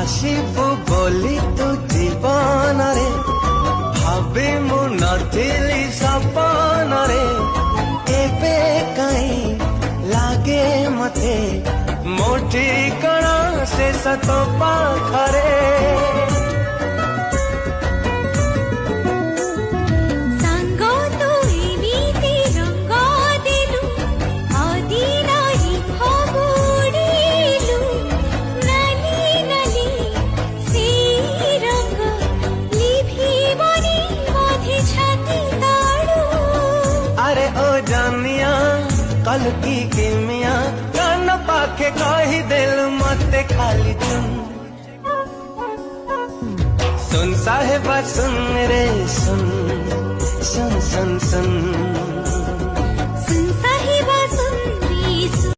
ଆସିବୁ ବୋଲି ତୁ ଜୀବନରେ ଭାବି ମୁଁ ନଥିଲି ସପନରେ ଏବେ କାହିଁ ଲାଗେ ମତେ ମୋ ଠିକଣା ଶେଷ ତୋ ପାଖରେ कल की किमिया कान पाखे कही दिल मत खाली सुन साहेबा सुन रे सुन सुन सुन सुन